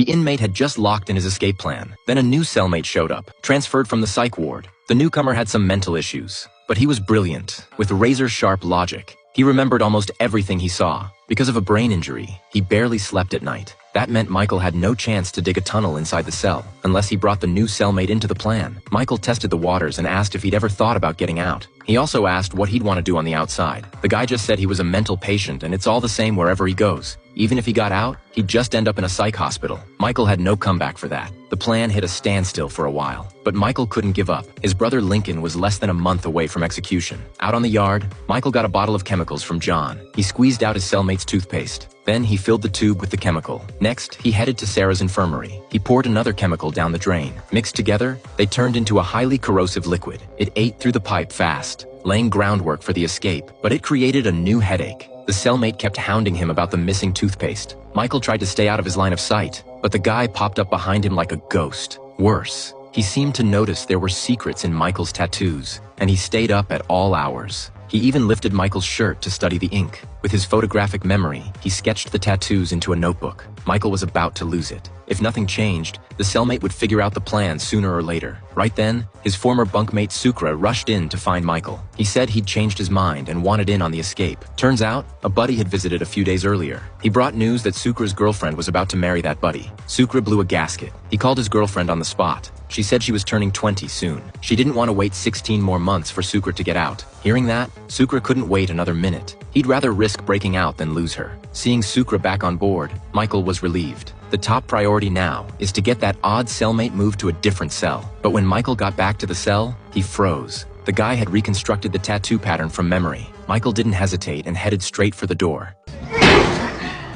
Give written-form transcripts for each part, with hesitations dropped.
The inmate had just locked in his escape plan. Then a new cellmate showed up, transferred from the psych ward. The newcomer had some mental issues, but he was brilliant, with razor-sharp logic. He remembered almost everything he saw. Because of a brain injury, he barely slept at night. That meant Michael had no chance to dig a tunnel inside the cell, unless he brought the new cellmate into the plan. Michael tested the waters and asked if he'd ever thought about getting out. He also asked what he'd want to do on the outside. The guy just said he was a mental patient and it's all the same wherever he goes. Even if he got out, he'd just end up in a psych hospital. Michael had no comeback for that. The plan hit a standstill for a while, but Michael couldn't give up. His brother Lincoln was less than a month away from execution. Out on the yard, Michael got a bottle of chemicals from John. He squeezed out his cellmate's toothpaste. Then he filled the tube with the chemical. Next, he headed to Sarah's infirmary. He poured another chemical down the drain. Mixed together, they turned into a highly corrosive liquid. It ate through the pipe fast, laying groundwork for the escape, but it created a new headache. The cellmate kept hounding him about the missing toothpaste. Michael tried to stay out of his line of sight, but the guy popped up behind him like a ghost. Worse, he seemed to notice there were secrets in Michael's tattoos, and he stayed up at all hours. He even lifted Michael's shirt to study the ink. With his photographic memory, he sketched the tattoos into a notebook. Michael was about to lose it. If nothing changed, the cellmate would figure out the plan sooner or later. Right then, his former bunkmate Sukra rushed in to find Michael. He said he'd changed his mind and wanted in on the escape. Turns out, a buddy had visited a few days earlier. He brought news that Sukra's girlfriend was about to marry that buddy. Sukra blew a gasket. He called his girlfriend on the spot. She said she was turning 20 soon. She didn't want to wait 16 more months for Sukra to get out. Hearing that, Sukra couldn't wait another minute. He'd rather risk breaking out than lose her. Seeing Sukra back on board, Michael was relieved. The top priority now is to get that odd cellmate moved to a different cell. But when Michael got back to the cell, he froze. The guy had reconstructed the tattoo pattern from memory. Michael didn't hesitate and headed straight for the door.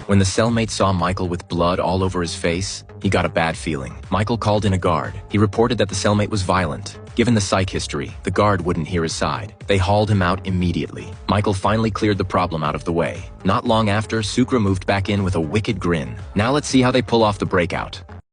When the cellmate saw Michael with blood all over his face, he got a bad feeling. Michael called in a guard. He reported that the cellmate was violent. Given the psych history, the guard wouldn't hear his side. They hauled him out immediately. Michael finally cleared the problem out of the way. Not long after, Sukra moved back in with a wicked grin. Now let's see how they pull off the breakout.